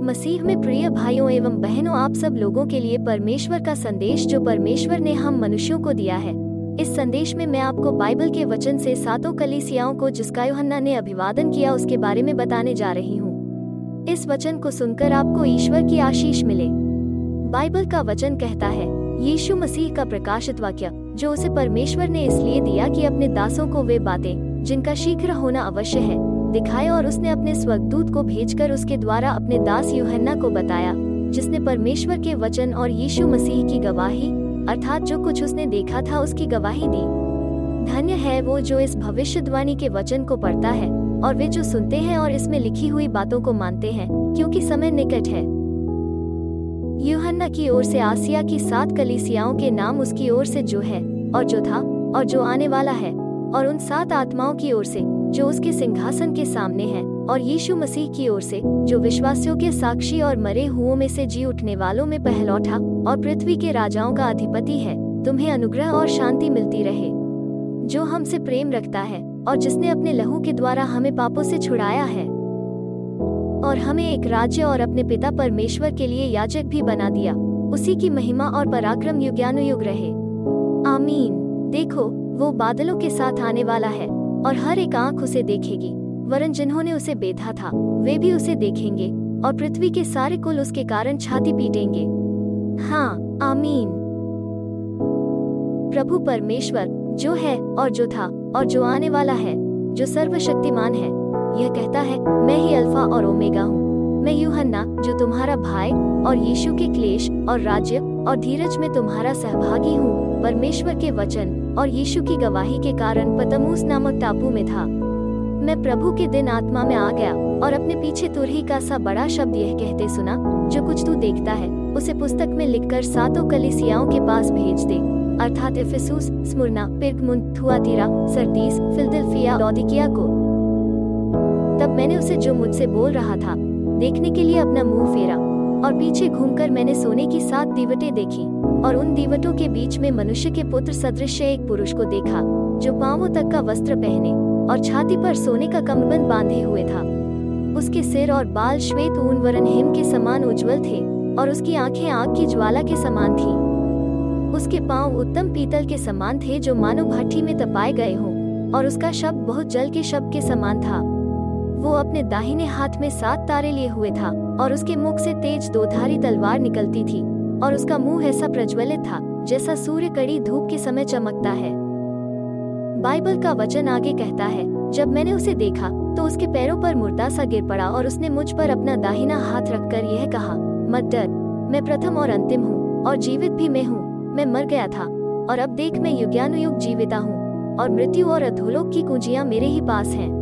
मसीह में प्रिय भाइयों एवं बहनों, आप सब लोगों के लिए परमेश्वर का संदेश जो परमेश्वर ने हम मनुष्यों को दिया है। इस संदेश में मैं आपको बाइबल के वचन से सातों कलीसियाओं को जिसका यूहन्ना ने अभिवादन किया उसके बारे में बताने जा रही हूँ। इस वचन को सुनकर आपको ईश्वर की आशीष मिले। बाइबल का वचन कहता है, यीशु मसीह का प्रकाशित वाक्य जो उसे परमेश्वर ने इसलिए दिया कि अपने दासों को वे बातें जिनका शीघ्र होना अवश्य है दिखाए, और उसने अपने स्वर्गदूत को भेजकर उसके द्वारा अपने दास यूहन्ना को बताया, जिसने परमेश्वर के वचन और यीशु मसीह की गवाही अर्थात जो कुछ उसने देखा था उसकी गवाही दी। धन्य है वो जो इस भविष्यवाणी के वचन को पढ़ता है और वे जो सुनते हैं और इसमें लिखी हुई बातों को मानते हैं, क्योंकि समय निकट है। यूहन्ना की ओर से आसिया की 7 कलीसियाओं के नाम उसकी ओर से जो है और जो था और जो आने वाला है, और उन 7 आत्माओं की ओर से जो उसके सिंहासन के सामने हैं, और यीशु मसीह की ओर से जो विश्वासियों के साक्षी और मरे हुओं में से जी उठने वालों में पहलौठा और पृथ्वी के राजाओं का अधिपति है, तुम्हें अनुग्रह और शांति मिलती रहे। जो हमसे प्रेम रखता है और जिसने अपने लहू के द्वारा हमें पापों से छुड़ाया है और हमें एक राज्य और अपने पिता परमेश्वर के लिए याजक भी बना दिया, उसी की महिमा और पराक्रम युगानुयुग रहे। आमीन। देखो, वो बादलों के साथ आने वाला है और हर एक आंख उसे देखेगी, वरन जिन्होंने उसे बेधा था वे भी उसे देखेंगे, और पृथ्वी के सारे कुल उसके कारण छाती पीटेंगे। हाँ, आमीन। प्रभु परमेश्वर जो है और जो था और जो आने वाला है, जो सर्वशक्तिमान है, यह कहता है, मैं ही अल्फा और ओमेगा हूँ। मैं यूहन्ना जो तुम्हारा भाई और यीशु के क्लेश और राज्य और धीरज में तुम्हारा सहभागी हूँ, परमेश्वर के वचन और यीशु की गवाही के कारण पतमूस नामक टापू में था। मैं प्रभु के दिन आत्मा में आ गया और अपने पीछे तुरही का सा बड़ा शब्द यह कहते सुना, जो कुछ तू देखता है उसे पुस्तक में लिखकर 7 कलीसियाओं के पास भेज दे, अर्थात Ephesus, Smyrna, Pergamum, Thyatira, Sardis, Philadelphia, Laodicea को। तब मैंने उसे जो मुझसे बोल रहा था देखने के लिए अपना मुंह फेरा, और पीछे घूमकर मैंने सोने की 7 दीवटें देखी, और उन दीवटों के बीच में मनुष्य के पुत्र सदृश एक पुरुष को देखा, जो पांवों तक का वस्त्र पहने और छाती पर सोने का कमरबंद बांधे हुए था। उसके सिर और बाल श्वेत ऊन वरन हिम के समान उज्ज्वल थे, और उसकी आंखें आग की ज्वाला के समान थीं। उसके पांव उत्तम पीतल के समान थे जो मानो भट्ठी में तपाए गए हों, और उसका शब्द बहुत जल के शब्द के समान था। वो अपने दाहिने हाथ में 7 तारे लिए हुए था, और उसके मुख से तेज 2-धारी तलवार निकलती थी, और उसका मुंह ऐसा प्रज्वलित था जैसा सूर्य कड़ी धूप के समय चमकता है। बाइबल का वचन आगे कहता है, जब मैंने उसे देखा तो उसके पैरों पर मुर्दा सा गिर पड़ा, और उसने मुझ पर अपना दाहिना हाथ रखकर यह कहा, मत डर, मैं प्रथम और अंतिम हूँ और जीवित भी मैं हूँ। मैं मर गया था और अब देख मैं युगानुयुग जीविता हूँ, और मृत्यु और अधोलोक की कुंजियां मेरे ही पास हैं।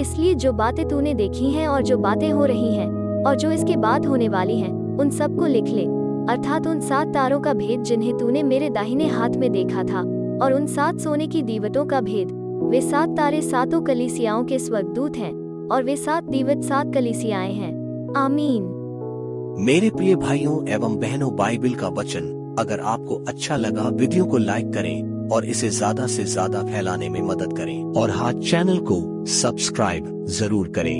इसलिए जो बातें तूने देखी हैं और जो बातें हो रही हैं और जो इसके बाद होने वाली हैं, उन सब को लिख ले, अर्थात उन 7 तारों का भेद जिन्हें तूने मेरे दाहिने हाथ में देखा था, और उन 7 सोने की दीवटों का भेद। वे 7 तारे 7 कलीसियाओं के स्वर्गदूत हैं, और वे 7 दीवट 7 कलीसियाएं हैं। आमीन। मेरे प्रिय भाइयों एवं बहनों, बाइबल का वचन अगर आपको अच्छा लगा, वीडियो को लाइक करें और इसे ज्यादा से ज्यादा फैलाने में मदद करें, और हाँ, चैनल को सब्सक्राइब जरूर करें।